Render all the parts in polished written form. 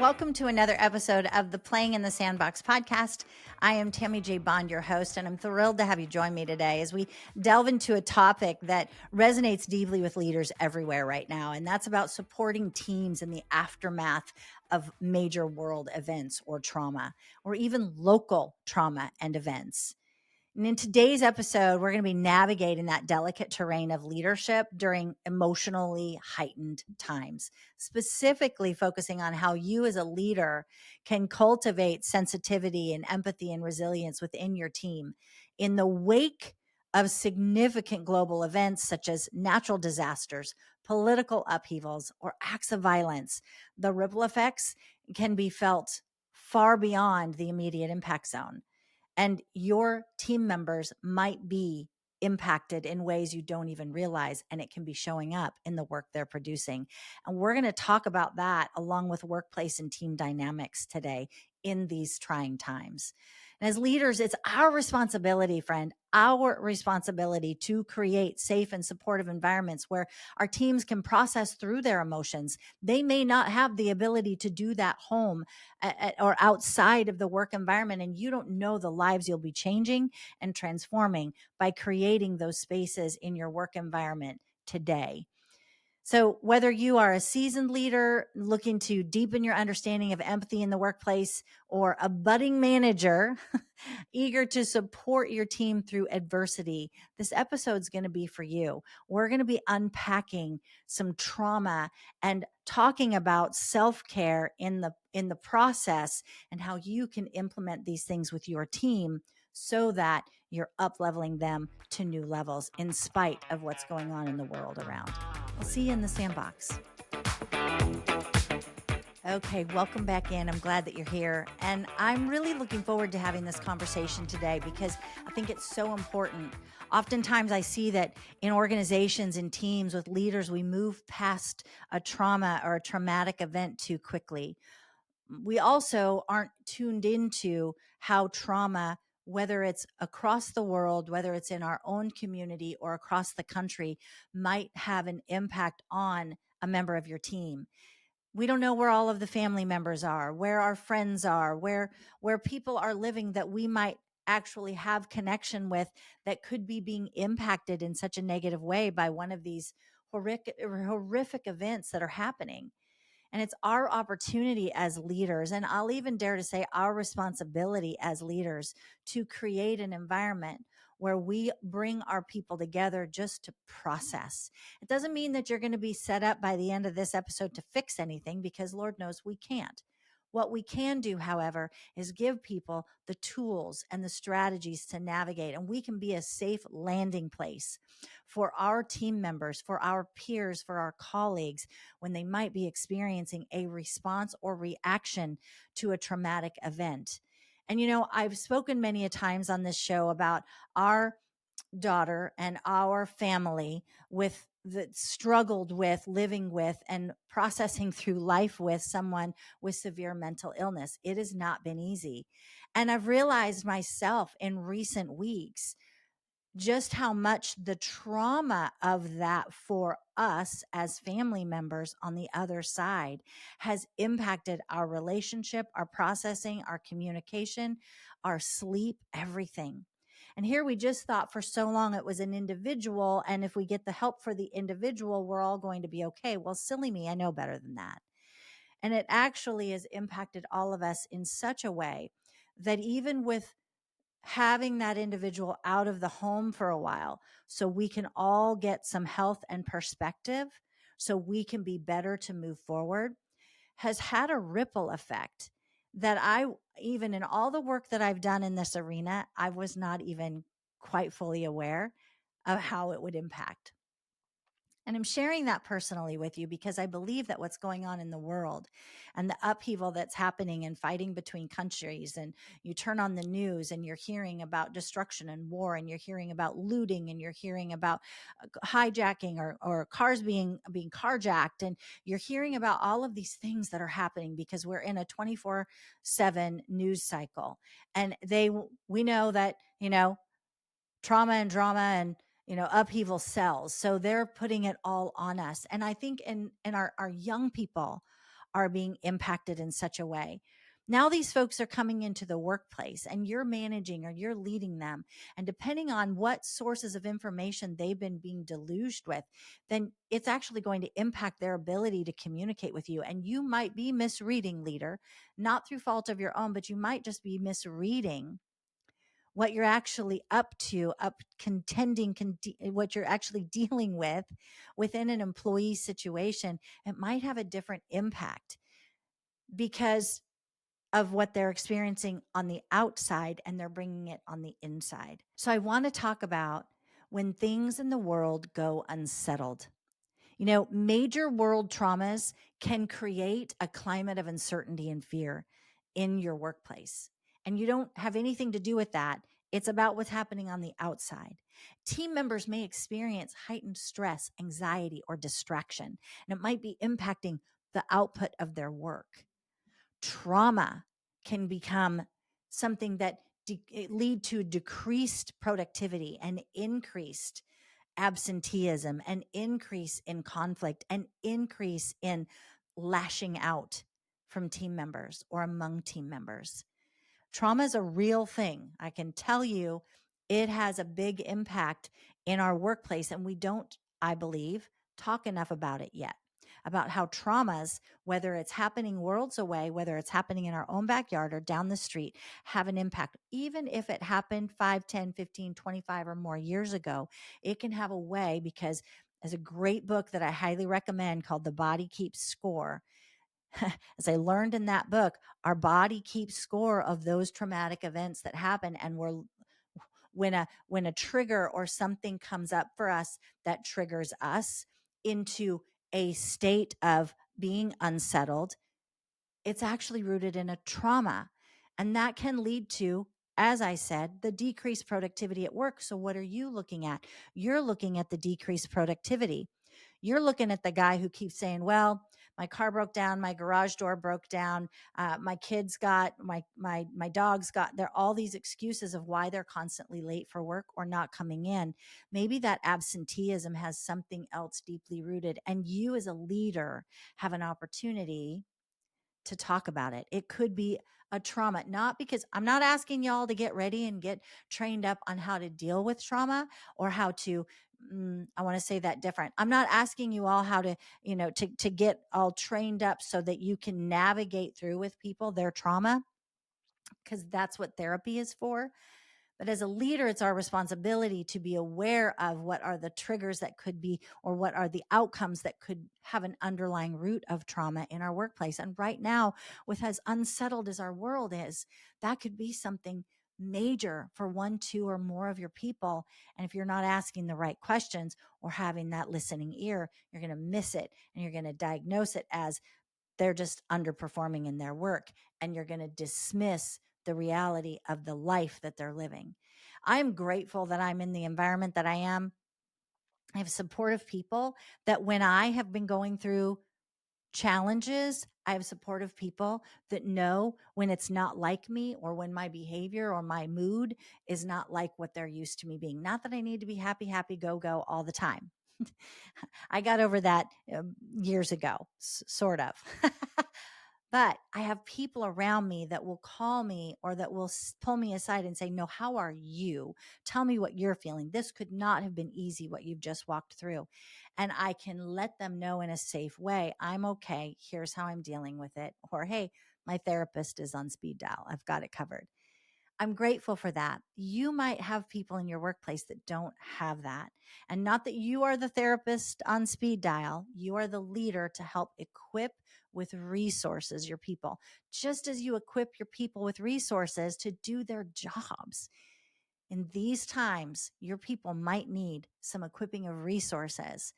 welcome to another episode of the Playing in the Sandbox podcast. I am Tammy J. Bond, your host, and I'm thrilled to have you join me today as we delve into a topic that resonates deeply with leaders everywhere right now, and that's about supporting teams in the aftermath of major world events or trauma, or even local trauma and events. And in today's episode, we're going to be navigating that delicate terrain of leadership during emotionally heightened times, specifically focusing on how you as a leader can cultivate sensitivity and empathy and resilience within your team in the wake of significant global events such as natural disasters, political upheavals, or acts of violence. The ripple effects can be felt far beyond the immediate impact zone. And your team members might be impacted in ways you don't even realize, and it can be showing up in the work they're producing. And we're going to talk about that along with workplace and team dynamics today in these trying times. And as leaders, it's our responsibility, friend, our responsibility to create safe and supportive environments where our teams can process through their emotions. They may not have the ability to do that home or outside of the work environment, and you don't know the lives you'll be changing and transforming by creating those spaces in your work environment today. So whether you are a seasoned leader looking to deepen your understanding of empathy in the workplace, or a budding manager eager to support your team through adversity, this episode's going to be for you. We're going to be unpacking some trauma and talking about self-care in the process, and how you can implement these things with your team so that you're up-leveling them to new levels in spite of what's going on in the world around. I'll see you in the sandbox. Okay, welcome back in. I'm glad that you're here. And I'm really looking forward to having this conversation today because I think it's so important. Oftentimes I see that in organizations and teams with leaders, we move past a trauma or a traumatic event too quickly. We also aren't tuned into how trauma, whether it's across the world, whether it's in our own community or across the country, might have an impact on a member of your team. We don't know where all of the family members are, where our friends are, where people are living that we might actually have connection with, that could be being impacted in such a negative way by one of these horrific events that are happening. And it's our opportunity as leaders, and I'll even dare to say our responsibility as leaders, to create an environment where we bring our people together just to process. It doesn't mean that you're going to be set up by the end of this episode to fix anything, because Lord knows we can't. What we can do, however, is give people the tools and the strategies to navigate, and we can be a safe landing place for our team members, for our peers, for our colleagues, when they might be experiencing a response or reaction to a traumatic event. And, I've spoken many a times on this show about our daughter and our family that struggled with living with and processing through life with someone with severe mental illness. It has not been easy. And I've realized myself in recent weeks just how much the trauma of that for us as family members on the other side has impacted our relationship, our processing, our communication, our sleep, everything. And here we just thought for so long it was an individual, and if we get the help for the individual, we're all going to be okay. Well, silly me, I know better than that. And it actually has impacted all of us in such a way that even with having that individual out of the home for a while, so we can all get some health and perspective, so we can be better to move forward, has had a ripple effect that even in all the work that I've done in this arena, I was not even quite fully aware of how it would impact. And I'm sharing that personally with you because I believe that what's going on in the world and the upheaval that's happening and fighting between countries, and you turn on the news and you're hearing about destruction and war, and you're hearing about looting, and you're hearing about hijacking or cars being carjacked, and you're hearing about all of these things that are happening because we're in a 24/7 news cycle. And we know that, trauma and drama and upheaval sells, so they're putting it all on us. And I think in our young people are being impacted in such a way. Now these folks are coming into the workplace and you're managing or you're leading them. And depending on what sources of information they've been being deluged with, then it's actually going to impact their ability to communicate with you. And you might be misreading, leader, not through fault of your own, but you might just be misreading what you're actually up to, what you're actually dealing with within an employee situation. It might have a different impact because of what they're experiencing on the outside and they're bringing it on the inside. So I want to talk about when things in the world go unsettled. You know, major world traumas can create a climate of uncertainty and fear in your workplace. And you don't have anything to do with that. It's about what's happening on the outside. Team members may experience heightened stress, anxiety, or distraction, and it might be impacting the output of their work. Trauma can become something that lead to decreased productivity and increased absenteeism, an increase in conflict, an increase in lashing out from team members or among team members. Trauma is a real thing. I can tell you it has a big impact in our workplace, and we don't, I believe, talk enough about it yet. About how traumas, whether it's happening worlds away, whether it's happening in our own backyard or down the street, have an impact. Even if it happened 5, 10, 15, 25 or more years ago, it can have a way because there's a great book that I highly recommend called The Body Keeps Score. As I learned in that book, our body keeps score of those traumatic events that happen. And when a trigger or something comes up for us that triggers us into a state of being unsettled, it's actually rooted in a trauma. And that can lead to, as I said, the decreased productivity at work. So what are you looking at? You're looking at the decreased productivity. You're looking at the guy who keeps saying, well, my car broke down, my garage door broke down, my kids got, my dogs got, there are all these excuses of why they're constantly late for work or not coming in. Maybe that absenteeism has something else deeply rooted. And you as a leader have an opportunity to talk about it. It could be a trauma, not because I'm not asking y'all to get ready and get trained up on how to deal with trauma or how to, I want to say that different. I'm not asking you all how to, to get all trained up so that you can navigate through with people their trauma, because that's what therapy is for. But as a leader, it's our responsibility to be aware of what are the triggers that could be, or what are the outcomes that could have an underlying root of trauma in our workplace. And right now, with as unsettled as our world is, that could be something major for one, two, or more of your people. And if you're not asking the right questions or having that listening ear, you're going to miss it and you're going to diagnose it as they're just underperforming in their work, and you're going to dismiss the reality of the life that they're living. I'm grateful that I'm in the environment that I am. I have supportive people that when I have been going through challenges, I have supportive people that know when it's not like me, or when my behavior or my mood is not like what they're used to me being. Not that I need to be happy, happy, go, go all the time. I got over that years ago, sort of. But I have people around me that will call me or that will pull me aside and say, no, how are you? Tell me what you're feeling. This could not have been easy, what you've just walked through. And I can let them know in a safe way, I'm okay. Here's how I'm dealing with it. Or, hey, my therapist is on speed dial. I've got it covered. I'm grateful for that. You might have people in your workplace that don't have that. And not that you are the therapist on speed dial, you are the leader to help equip with resources your people, just as you equip your people with resources to do their jobs. In these times, your people might need some equipping of resources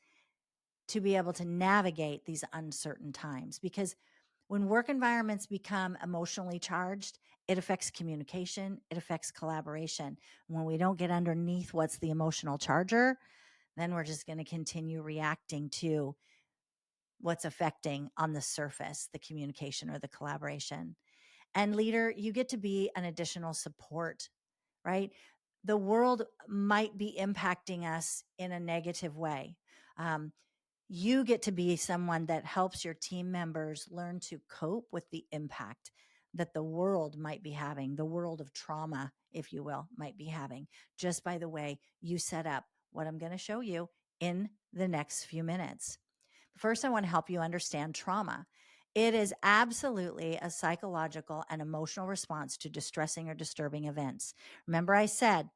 to be able to navigate these uncertain times, because when work environments become emotionally charged, it affects communication, it affects collaboration. When we don't get underneath what's the emotional charger, then we're just going to continue reacting to what's affecting on the surface, the communication or the collaboration. And leader, you get to be an additional support, right? The world might be impacting us in a negative way. Um, You get to be someone that helps your team members learn to cope with the impact that the world might be having, the world of trauma, if you will, might be having, just by the way you set up what I'm going to show you in the next few minutes. First, I want to help you understand trauma. It is absolutely a psychological and emotional response to distressing or disturbing events. Remember, I said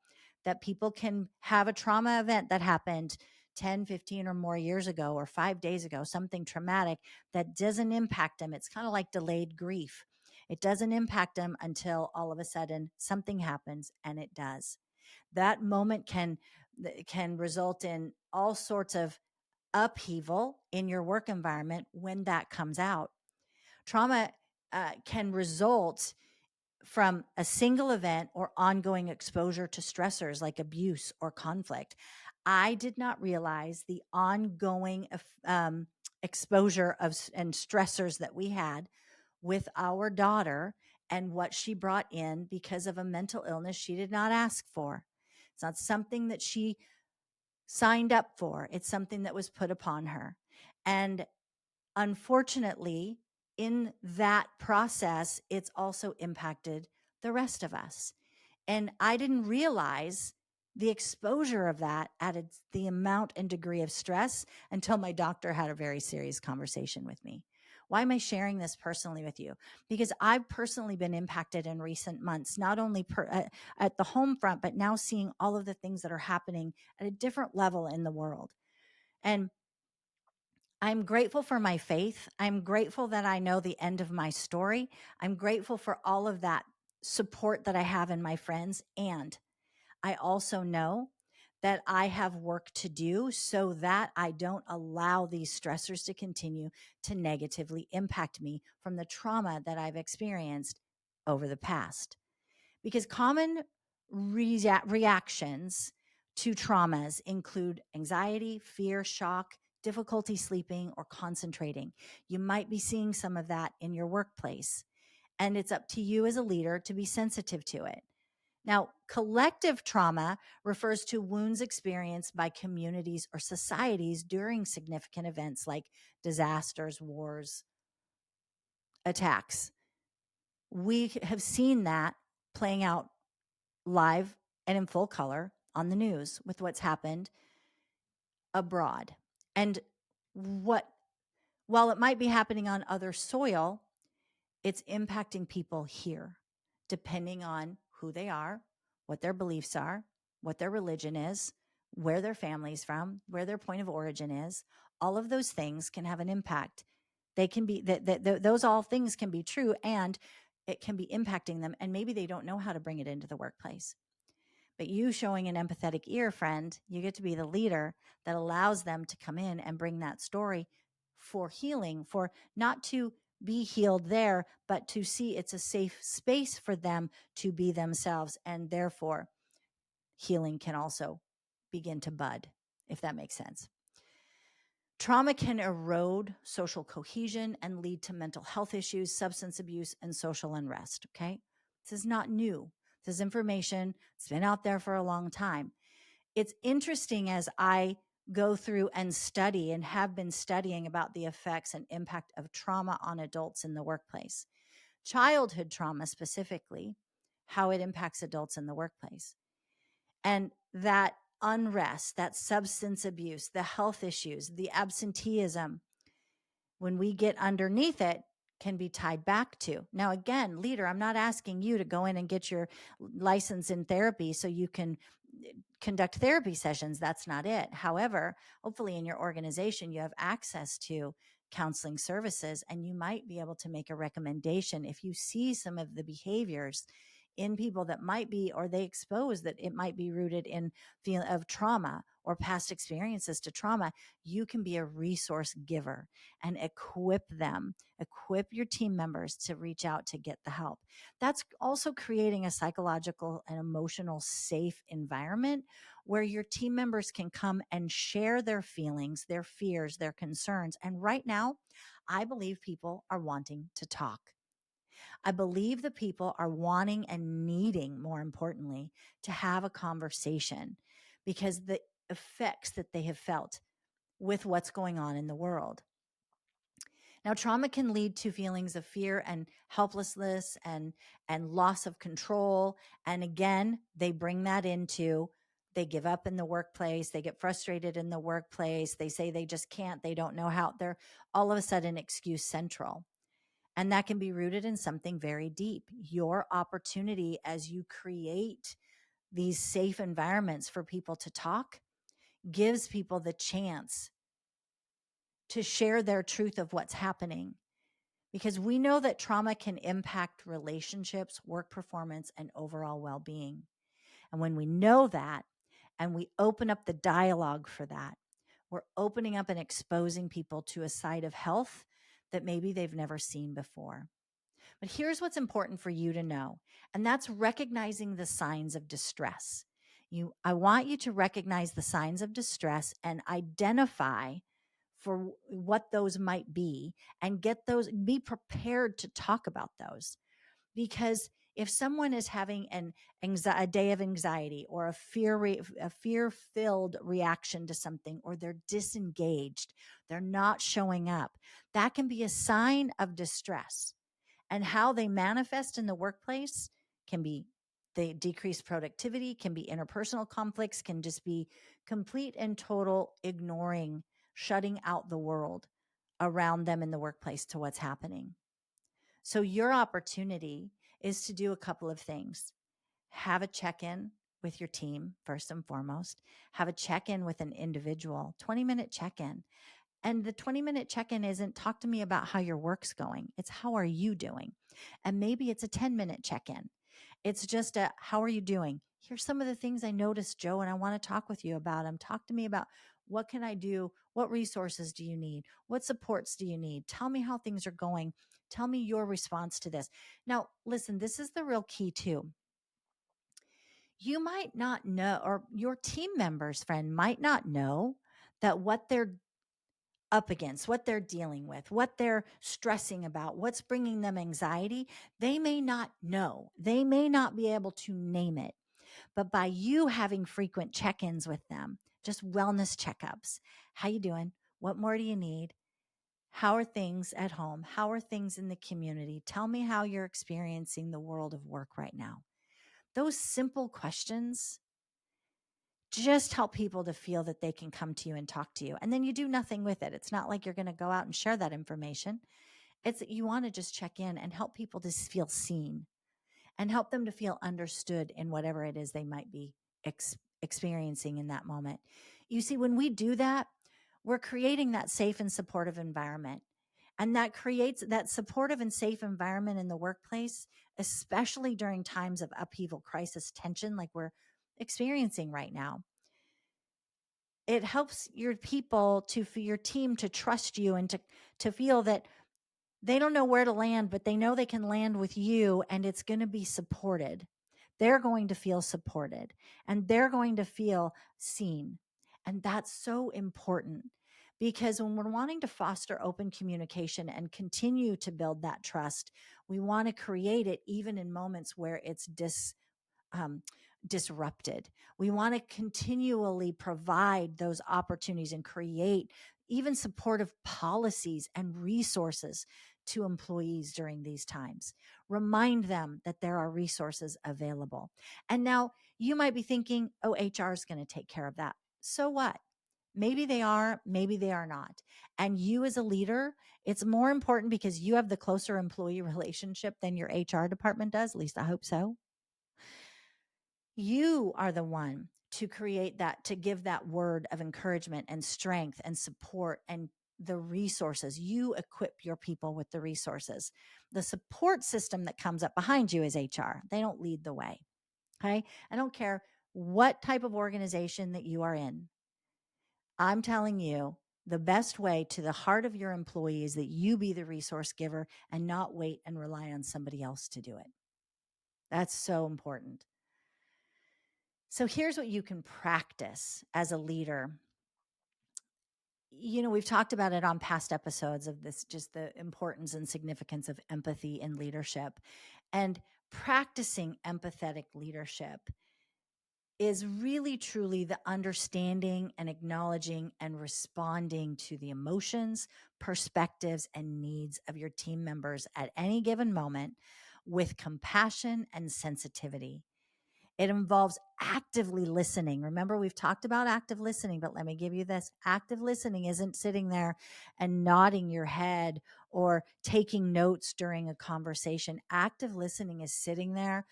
that people can have a trauma event that happened 10, 15, or more years ago, or 5 days ago, something traumatic that doesn't impact them. It's kind of like delayed grief. It doesn't impact them until all of a sudden something happens, and it does. That moment can result in all sorts of upheaval in your work environment when that comes out. Trauma can result from a single event or ongoing exposure to stressors like abuse or conflict. I did not realize the ongoing exposure of and stressors that we had with our daughter and what she brought in because of a mental illness she did not ask for. It's not something that she signed up for. It's something that was put upon her. And unfortunately, in that process, it's also impacted the rest of us. And I didn't realize the exposure of that added the amount and degree of stress until my doctor had a very serious conversation with me. Why am I sharing this personally with you? Because I've personally been impacted in recent months, not only at the home front, but now seeing all of the things that are happening at a different level in the world. And I'm grateful for my faith. I'm grateful that I know the end of my story. I'm grateful for all of that support that I have in my friends. And I also know that I have work to do so that I don't allow these stressors to continue to negatively impact me from the trauma that I've experienced over the past. Because common reactions to traumas include anxiety, fear, shock, difficulty sleeping, or concentrating. You might be seeing some of that in your workplace, and it's up to you as a leader to be sensitive to it. Now, collective trauma refers to wounds experienced by communities or societies during significant events like disasters, wars, attacks. We have seen that playing out live and in full color on the news with what's happened abroad. And what, while it might be happening on other soil, it's impacting people here, depending on who they are, what their beliefs are, what their religion is, where their family's from, where their point of origin is. All of those things can have an impact. They can be those all things can be true, and it can be impacting them. And maybe they don't know how to bring it into the workplace. But you showing an empathetic ear, friend, you get to be the leader that allows them to come in and bring that story for healing, for not to be healed there, but to see it's a safe space for them to be themselves. And therefore, healing can also begin to bud, if that makes sense. Trauma can erode social cohesion and lead to mental health issues, substance abuse, and social unrest. Okay. This is not new. This is information. It's been out there for a long time. It's interesting as I go through and study and have been studying about the effects and impact of trauma on adults in the workplace, childhood trauma specifically, how it impacts adults in the workplace. And that unrest, that substance abuse, the health issues, the absenteeism, when we get underneath it, can be tied back to. Now, again, leader, I'm not asking you to go in and get your license in therapy so you can conduct therapy sessions. That's not it. However, hopefully in your organization, you have access to counseling services, and you might be able to make a recommendation if you see some of the behaviors in people that might be, or they expose that it might be rooted in feeling of trauma or past experiences to trauma. You can be a resource giver and equip your team members to reach out to get the help. That's also creating a psychological and emotional safe environment where your team members can come and share their feelings, their fears, their concerns. And right now, I believe people are wanting to talk. I believe the people are wanting and needing, more importantly, to have a conversation because the effects that they have felt with what's going on in the world. Now, trauma can lead to feelings of fear and helplessness and loss of control. And again, they bring that into they give up in the workplace, they get frustrated in the workplace, they say they just can't, they don't know how. They're all of a sudden excuse central. And that can be rooted in something very deep. Your opportunity as you create these safe environments for people to talk gives people the chance to share their truth of what's happening, because we know that trauma can impact relationships, work performance, and overall well being. And when we know that and we open up the dialogue for that, we're opening up and exposing people to a side of health that maybe they've never seen before. But here's what's important for you to know, and that's recognizing the signs of distress. I want you to recognize the signs of distress and identify for what those might be and be prepared to talk about those. Because if someone is having a day of anxiety or a fear-filled reaction to something, or they're disengaged, they're not showing up, that can be a sign of distress. And how they manifest in the workplace can be they decrease productivity, can be interpersonal conflicts, can just be complete and total ignoring, shutting out the world around them in the workplace to what's happening. So your opportunity is to do a couple of things. Have a check-in with your team, first and foremost. Have a check-in with an individual, 20-minute check-in. And the 20-minute check-in isn't talk to me about how your work's going. It's how are you doing? And maybe it's a 10-minute check-in. It's just a how are you doing? Here's some of the things I noticed, Joe, and I want to talk with you about them. Talk to me about what can I do? What resources do you need? What supports do you need? Tell me how things are going. Tell me your response to this. Now, listen, this is the real key too. You might not know, or your team members, friend, might not know that what they're up against, what they're dealing with, what they're stressing about, what's bringing them anxiety, they may not know. They may not be able to name it. But by you having frequent check-ins with them, just wellness checkups, how you doing? What more do you need? How are things at home? How are things in the community? Tell me how you're experiencing the world of work right now. Those simple questions just help people to feel that they can come to you and talk to you. And then you do nothing with it. It's not like you're going to go out and share that information. It's that you want to just check in and help people to feel seen and help them to feel understood in whatever it is they might be experiencing in that moment. You see, when we do that, we're creating that safe and supportive environment. And that creates that supportive and safe environment in the workplace, especially during times of upheaval, crisis, tension, like we're experiencing right now. It helps your people for your team to trust you and to feel that they don't know where to land, but they know they can land with you and it's going to be supported. They're going to feel supported and they're going to feel seen. And that's so important, because when we're wanting to foster open communication and continue to build that trust, we want to create it even in moments where it's um, disrupted. We want to continually provide those opportunities and create even supportive policies and resources to employees during these times. Remind them that there are resources available. And now you might be thinking, oh, HR is going to take care of that. So what? Maybe they are, maybe they are not. And you as a leader, it's more important because you have the closer employee relationship than your HR department does. At least I hope so. You are the one to create that, to give that word of encouragement and strength and support and the resources. You equip your people with the resources. The support system that comes up behind you is HR. They don't lead the way. Okay. I don't care what type of organization that you are in. I'm telling you, the best way to the heart of your employee is that you be the resource giver and not wait and rely on somebody else to do it. That's so important. So here's what you can practice as a leader. You know, we've talked about it on past episodes of this, just the importance and significance of empathy in leadership, and practicing empathetic leadership is really truly the understanding and acknowledging and responding to the emotions, perspectives, and needs of your team members at any given moment with compassion and sensitivity. It involves actively listening. Remember, we've talked about active listening, but let me give you this. Active listening isn't sitting there and nodding your head or taking notes during a conversation. Active listening is sitting there,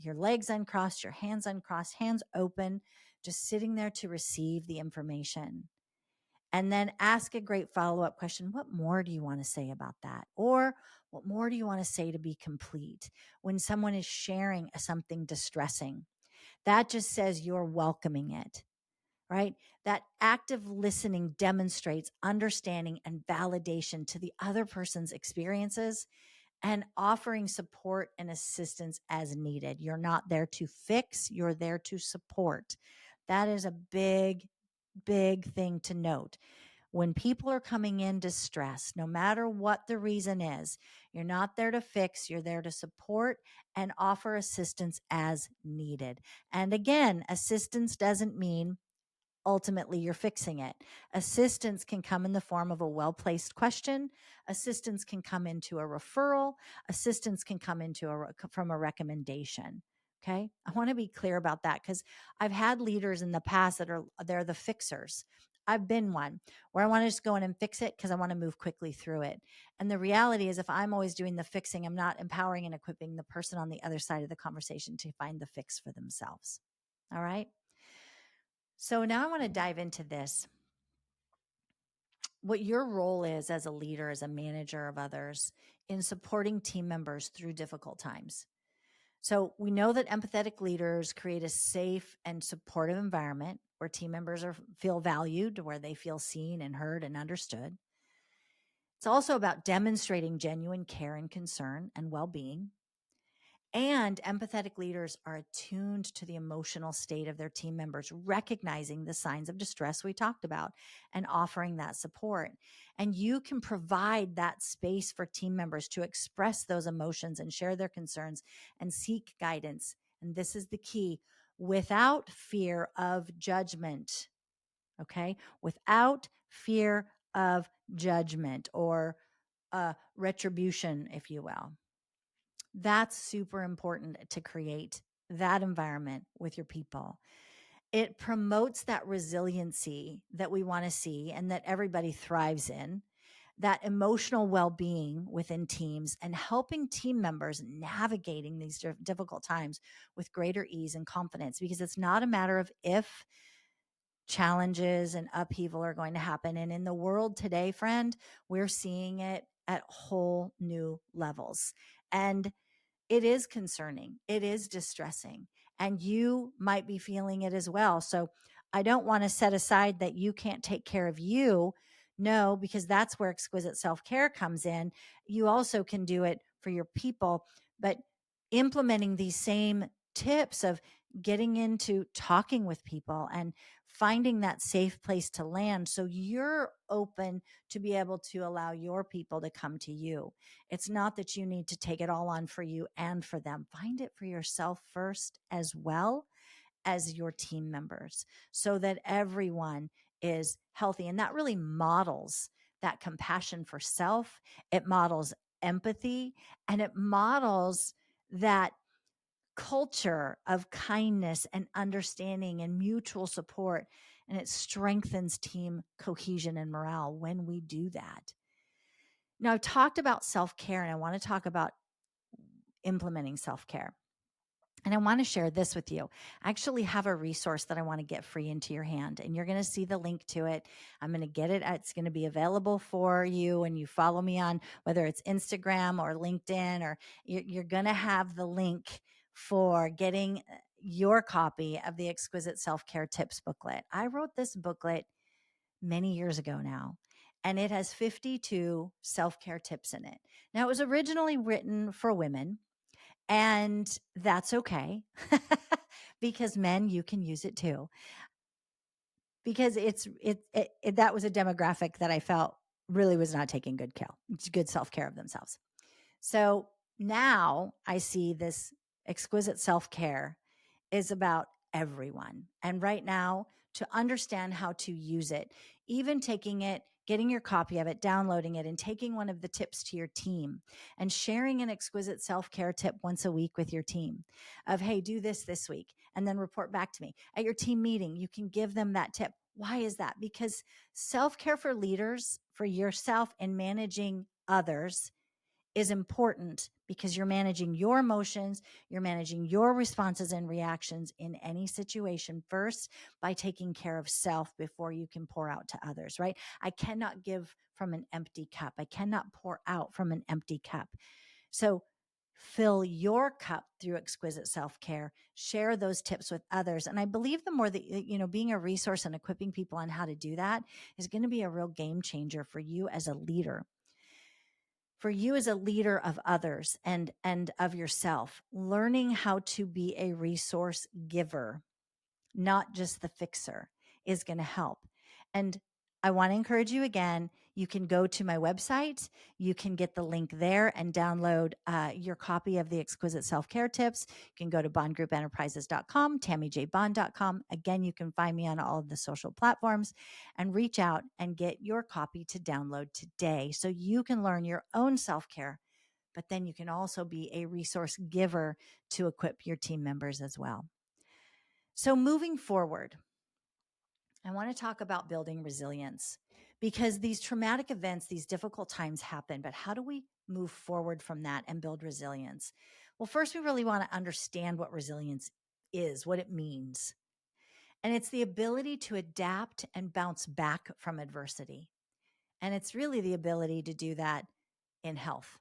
your legs uncrossed, your hands uncrossed, hands open, just sitting there to receive the information. And then ask a great follow up question. What more do you want to say about that? Or what more do you want to say to be complete? When someone is sharing something distressing, that just says you're welcoming it, right? That active listening demonstrates understanding and validation to the other person's experiences and offering support and assistance as needed. You're not there to fix, you're there to support. That is a big, big thing to note. When people are coming in distressed, no matter what the reason is, you're not there to fix, you're there to support and offer assistance as needed. And again, assistance doesn't mean ultimately you're fixing it. Assistance can come in the form of a well-placed question. Assistance can come into a referral. Assistance can come from a recommendation. Okay. I want to be clear about that because I've had leaders in the past they're the fixers. I've been one where I want to just go in and fix it because I want to move quickly through it. And the reality is if I'm always doing the fixing, I'm not empowering and equipping the person on the other side of the conversation to find the fix for themselves. All right. So now I want to dive into this. What your role is as a leader, as a manager of others in supporting team members through difficult times. So we know that empathetic leaders create a safe and supportive environment where team members feel valued, where they feel seen and heard and understood. It's also about demonstrating genuine care and concern and well-being. And empathetic leaders are attuned to the emotional state of their team members, recognizing the signs of distress we talked about and offering that support. And you can provide that space for team members to express those emotions and share their concerns and seek guidance. And this is the key, without fear of judgment. Okay. Without fear of judgment or retribution, if you will. That's super important to create that environment with your people. It promotes that resiliency that we want to see and that everybody thrives in, that emotional well-being within teams and helping team members navigating these difficult times with greater ease and confidence, because it's not a matter of if challenges and upheaval are going to happen. And in the world today, friend, we're seeing it at whole new levels. And it is concerning. It is distressing. And you might be feeling it as well. So I don't want to set aside that you can't take care of you. No, because that's where exquisite self-care comes in. You also can do it for your people, but implementing these same tips of getting into talking with people and finding that safe place to land so you're open to be able to allow your people to come to you. It's not that you need to take it all on for you and for them. Find it for yourself first as well as your team members so that everyone is healthy. And that really models that compassion for self. It models empathy and it models that culture of kindness and understanding and mutual support. And it strengthens team cohesion and morale when we do that. Now, I've talked about self-care and I want to talk about implementing self-care. And I want to share this with you. I actually have a resource that I want to get free into your hand, and you're going to see the link to it. I'm going to get it. It's going to be available for you, and you follow me on whether it's Instagram or LinkedIn, or you're going to have the link for getting your copy of the Exquisite Self-Care Tips booklet. I wrote this booklet many years ago now, and it has 52 self-care tips in it. Now, it was originally written for women, and that's okay because men, you can use it too. Because that was a demographic that I felt really was not taking good self-care of themselves. So now I see this exquisite self-care is about everyone. And right now, to understand how to use it, even taking it, getting your copy of it, downloading it, and taking one of the tips to your team and sharing an exquisite self care tip once a week with your team of, hey, do this week, and then report back to me. At your team meeting, you can give them that tip. Why is that? Because self care for leaders, for yourself, and managing others is important because you're managing your emotions, you're managing your responses and reactions in any situation first by taking care of self before you can pour out to others, right? I cannot give from an empty cup. I cannot pour out from an empty cup. So fill your cup through exquisite self-care, share those tips with others. And I believe the more that, being a resource and equipping people on how to do that is going to be a real game changer for you as a leader, of others and of yourself, learning how to be a resource giver, not just the fixer, is going to help. And I want to encourage you again, you can go to my website. You can get the link there and download your copy of the Exquisite Self-Care Tips. You can go to bondgroupenterprises.com, tammyjbond.com. Again, you can find me on all of the social platforms and reach out and get your copy to download today so you can learn your own self-care, but then you can also be a resource giver to equip your team members as well. So moving forward, I want to talk about building resilience because these traumatic events, these difficult times happen, but how do we move forward from that and build resilience? Well, first, we really want to understand what resilience is, what it means. And it's the ability to adapt and bounce back from adversity. And it's really the ability to do that in health.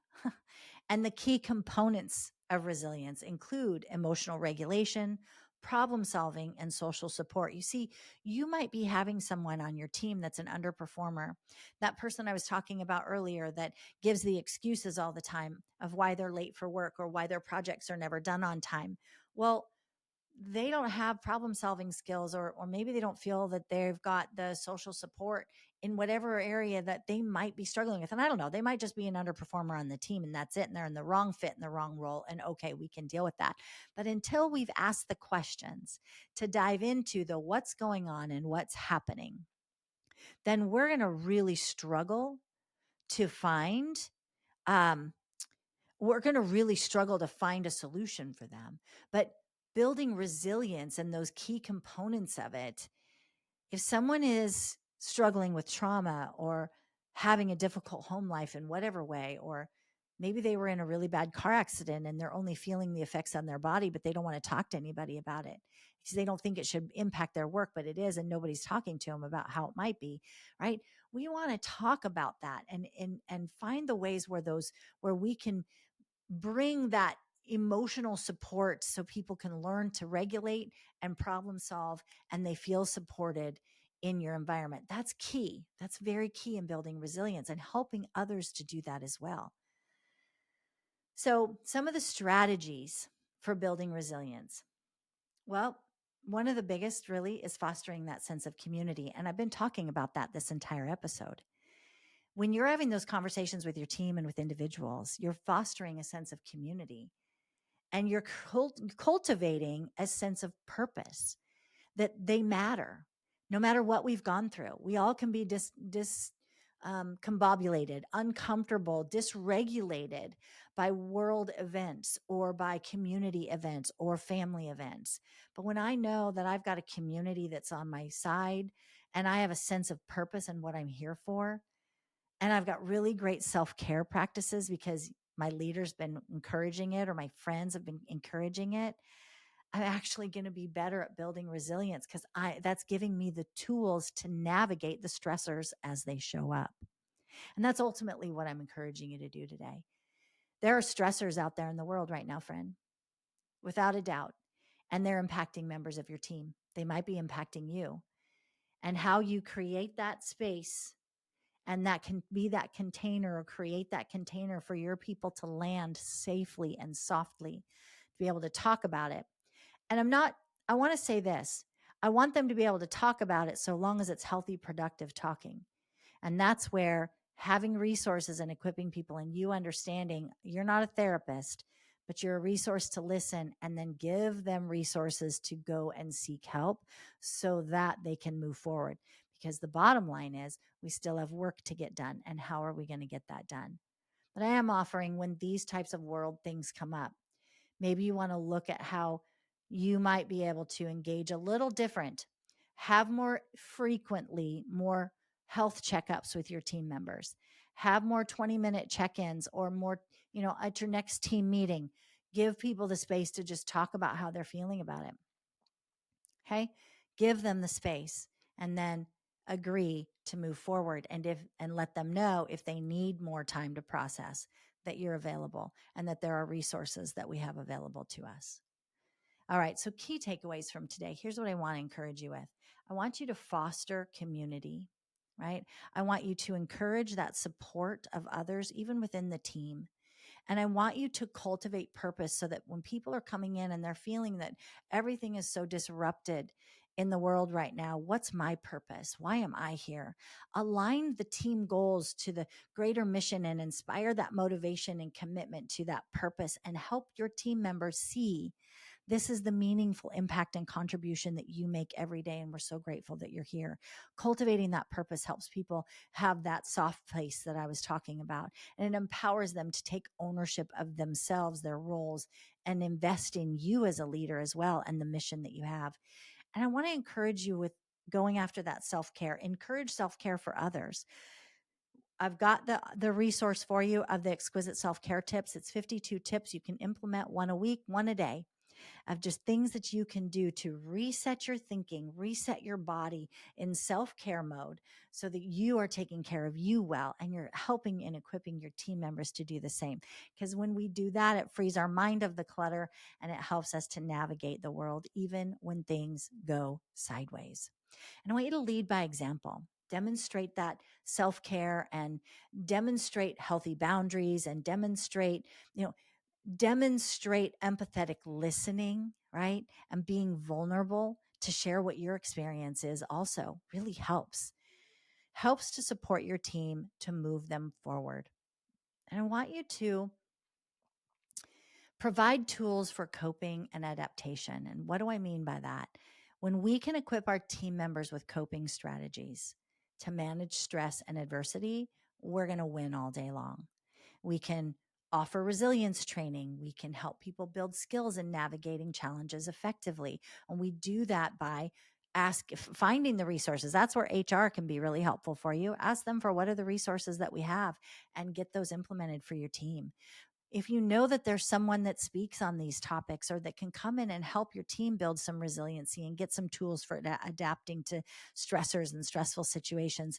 And the key components of resilience include emotional regulation, problem solving, and social support. You see, you might be having someone on your team that's an underperformer. That person I was talking about earlier that gives the excuses all the time of why they're late for work or why their projects are never done on time. Well, they don't have problem solving skills, or maybe they don't feel that they've got the social support in whatever area that they might be struggling with. And I don't know, they might just be an underperformer on the team and that's it. And they're in the wrong fit in the wrong role. And okay, we can deal with that. But until we've asked the questions to dive into the what's going on and what's happening, then we're going to really struggle to find, a solution for them. But building resilience and those key components of it, if someone is struggling with trauma or having a difficult home life in whatever way, or maybe they were in a really bad car accident and they're only feeling the effects on their body, but they don't want to talk to anybody about it because they don't think it should impact their work, but it is, and nobody's talking to them about how it might be, right? We want to talk about that and find the ways where we can bring that emotional support so people can learn to regulate and problem solve and they feel supported in your environment. That's key. That's very key in building resilience and helping others to do that as well. So, some of the strategies for building resilience. Well, one of the biggest really is fostering that sense of community. And I've been talking about that this entire episode. When you're having those conversations with your team and with individuals, you're fostering a sense of community and you're cultivating a sense of purpose, that they matter no matter what we've gone through. We all can be combobulated, uncomfortable, dysregulated by world events or by community events or family events. But when I know that I've got a community that's on my side and I have a sense of purpose and what I'm here for, and I've got really great self-care practices because my leader's been encouraging it or my friends have been encouraging it, I'm actually going to be better at building resilience because that's giving me the tools to navigate the stressors as they show up. And that's ultimately what I'm encouraging you to do today. There are stressors out there in the world right now, friend, without a doubt. And they're impacting members of your team. They might be impacting you. And how you create that space, and that can be that container, or create that container for your people to land safely and softly, to be able to talk about it. And I want to say this, I want them to be able to talk about it so long as it's healthy, productive talking. And that's where having resources and equipping people and you understanding you're not a therapist, but you're a resource to listen and then give them resources to go and seek help so that they can move forward. Because the bottom line is we still have work to get done. And how are we going to get that done? But I am offering, when these types of world things come up, maybe you want to look at how you might be able to engage a little different, have more frequently, more health checkups with your team members, have more 20-minute check-ins, or more, at your next team meeting, give people the space to just talk about how they're feeling about it. Okay. Give them the space and then agree to move forward, and let them know if they need more time to process, that you're available and that there are resources that we have available to us. All right. So, key takeaways from today. Here's what I want to encourage you with. I want you to foster community, right? I want you to encourage that support of others, even within the team. And I want you to cultivate purpose so that when people are coming in and they're feeling that everything is so disrupted in the world right now, what's my purpose? Why am I here? Align the team goals to the greater mission and inspire that motivation and commitment to that purpose, and help your team members see this is the meaningful impact and contribution that you make every day. And we're so grateful that you're here. Cultivating that purpose helps people have that soft place that I was talking about. And it empowers them to take ownership of themselves, their roles, and invest in you as a leader as well, and the mission that you have. And I want to encourage you with going after that self-care. Encourage self-care for others. I've got the resource for you of the exquisite self-care tips. It's 52 tips you can implement, one a week, one a day, of just things that you can do to reset your thinking, reset your body in self-care mode, so that you are taking care of you well, and you're helping and equipping your team members to do the same. Because when we do that, it frees our mind of the clutter, and it helps us to navigate the world even when things go sideways. And I want you to lead by example. Demonstrate that self-care, and demonstrate healthy boundaries, and demonstrate empathetic listening, right? And being vulnerable to share what your experience is also really helps to support your team to move them forward. And I want you to provide tools for coping and adaptation. And what do I mean by that? When we can equip our team members with coping strategies to manage stress and adversity, we're going to win all day long. We can offer resilience training. We can help people build skills in navigating challenges effectively. And we do that by finding the resources. That's where HR can be really helpful for you. Ask them for what are the resources that we have, and get those implemented for your team. If you know that there's someone that speaks on these topics, or that can come in and help your team build some resiliency and get some tools for adapting to stressors and stressful situations,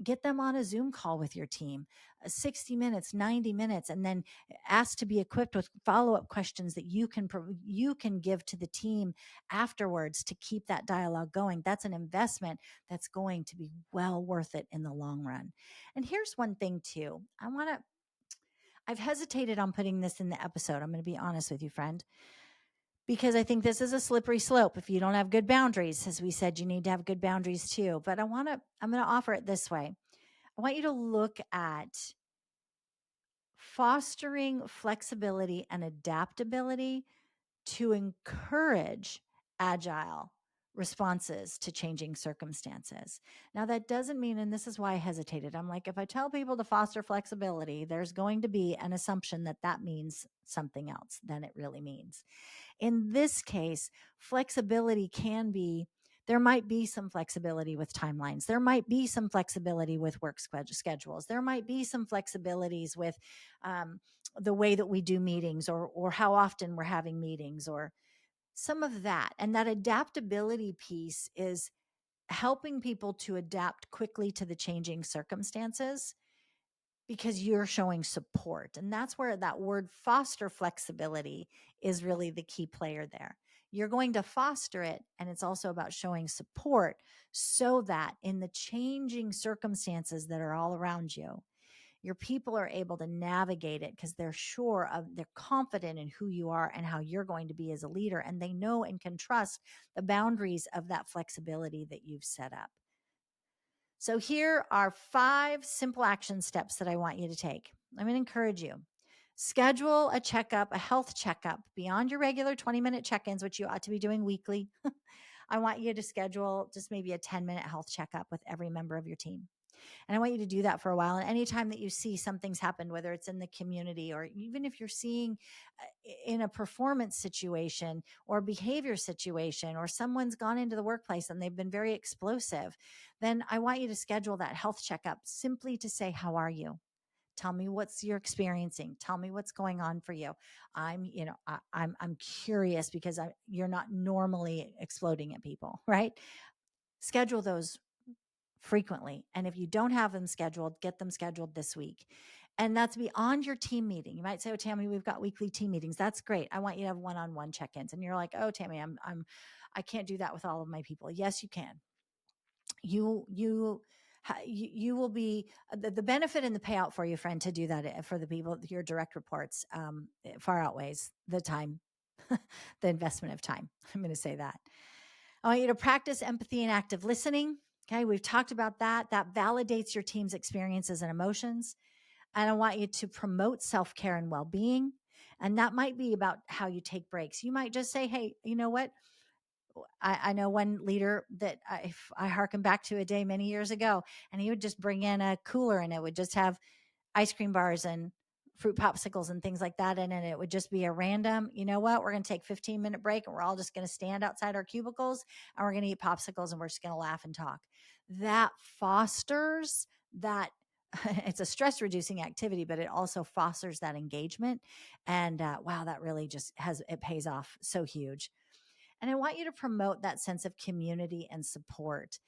get them on a Zoom call with your team, 60 minutes, 90 minutes, and then ask to be equipped with follow-up questions that you can give to the team afterwards to keep that dialogue going. That's an investment that's going to be well worth it in the long run. And here's one thing too. I've hesitated on putting this in the episode. I'm going to be honest with you, friend, because I think this is a slippery slope. If you don't have good boundaries, as we said, you need to have good boundaries too. But I'm going to offer it this way. I want you to look at fostering flexibility and adaptability to encourage agile responses to changing circumstances. Now, that doesn't mean, and this is why I hesitated, I'm like, if I tell people to foster flexibility, there's going to be an assumption that that means something else than it really means. In this case, flexibility can be, there might be some flexibility with timelines. There might be some flexibility with work schedules. There might be some flexibilities with the way that we do meetings, or how often we're having meetings, or some of that. And that adaptability piece is helping people to adapt quickly to the changing circumstances, because you're showing support. And that's where that word foster flexibility is really the key player there. You're going to foster it, and it's also about showing support so that in the changing circumstances that are all around you, your people are able to navigate it, because they're confident in who you are and how you're going to be as a leader. And they know and can trust the boundaries of that flexibility that you've set up. So here are 5 simple action steps that I want you to take. I'm going to encourage you. Schedule a checkup, a health checkup beyond your regular 20-minute check-ins, which you ought to be doing weekly. I want you to schedule just maybe a 10-minute health checkup with every member of your team. And I want you to do that for a while. And anytime that you see something's happened, whether it's in the community or even if you're seeing in a performance situation or behavior situation, or someone's gone into the workplace and they've been very explosive, then I want you to schedule that health checkup simply to say, how are you? Tell me what's you're experiencing. Tell me what's going on for you. I'm curious because you're not normally exploding at people, right? Schedule those frequently. And if you don't have them scheduled, get them scheduled this week. And that's beyond your team meeting. You might say, "Oh, Tammy, we've got weekly team meetings." That's great. I want you to have one-on-one check-ins. And you're like, "Oh, Tammy, I can't do that with all of my people." Yes, you can. You will be the benefit and the payout for you, friend, to do that for the people, your direct reports, far outweighs the time, the investment of time. I'm going to say that. I want you to practice empathy and active listening. Okay. We've talked about that. That validates your team's experiences and emotions. And I want you to promote self-care and well-being. And that might be about how you take breaks. You might just say, "Hey, you know what? I know one leader that I hearken back to a day many years ago, and he would just bring in a cooler and it would just have ice cream bars and fruit popsicles and things like that in it. And it would just be a random, you know what, we're going to take 15-minute break and we're all just going to stand outside our cubicles and we're going to eat popsicles and we're just going to laugh and talk." That fosters that. It's a stress reducing activity, but it also fosters that engagement. And wow, that really just it pays off so huge. And I want you to promote that sense of community and support.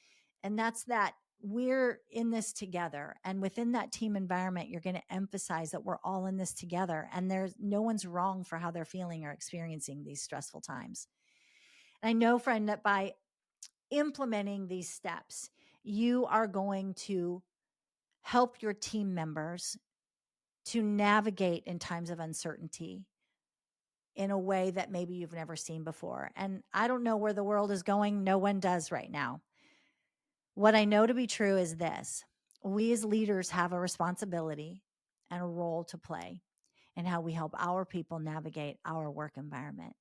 And that's that we're in this together. And within that team environment, you're going to emphasize that we're all in this together and there's no one's wrong for how they're feeling or experiencing these stressful times. And I know, friend, that by implementing these steps, you are going to help your team members to navigate in times of uncertainty in a way that maybe you've never seen before. And I don't know where the world is going. No one does right now. What I know to be true is this: we as leaders have a responsibility and a role to play in how we help our people navigate our work environment.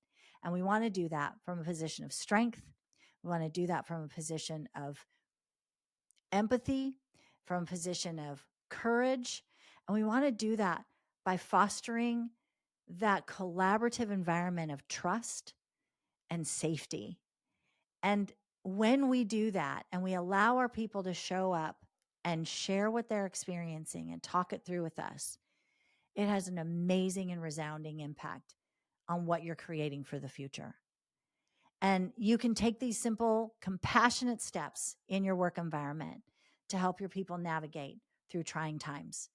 And we want to do that from a position of strength. We want to do that from a position of empathy, from a position of courage. And we want to do that by fostering that collaborative environment of trust and safety. And when we do that and we allow our people to show up and share what they're experiencing and talk it through with us, it has an amazing and resounding impact on what you're creating for the future. And you can take these simple, compassionate steps in your work environment to help your people navigate through trying times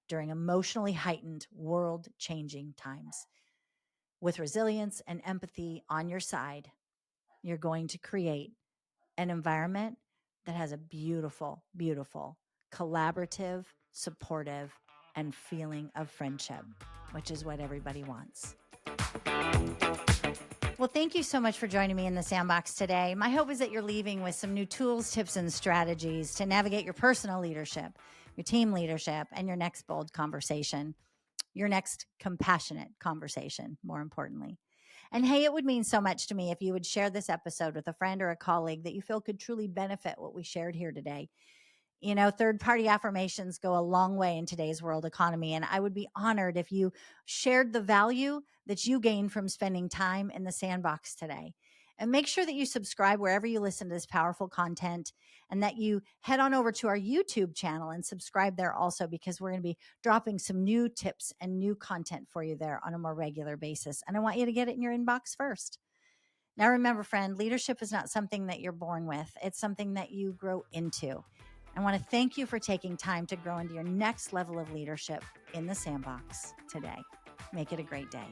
during emotionally heightened, world-changing times. With resilience and empathy on your side, you're going to create an environment that has a beautiful, beautiful, collaborative, supportive, and feeling of friendship, which is what everybody wants. Well, thank you so much for joining me in the Sandbox today. My hope is that you're leaving with some new tools, tips, and strategies to navigate your personal leadership, your team leadership, and your next bold conversation, your next compassionate conversation, more importantly. And hey, it would mean so much to me if you would share this episode with a friend or a colleague that you feel could truly benefit what we shared here today. You know, third-party affirmations go a long way in today's world economy, and I would be honored if you shared the value that you gained from spending time in the Sandbox today. And make sure that you subscribe wherever you listen to this powerful content, and that you head on over to our YouTube channel and subscribe there also, because we're going to be dropping some new tips and new content for you there on a more regular basis. And I want you to get it in your inbox first. Now, remember, friend, leadership is not something that you're born with. It's something that you grow into. I want to thank you for taking time to grow into your next level of leadership in the Sandbox today. Make it a great day.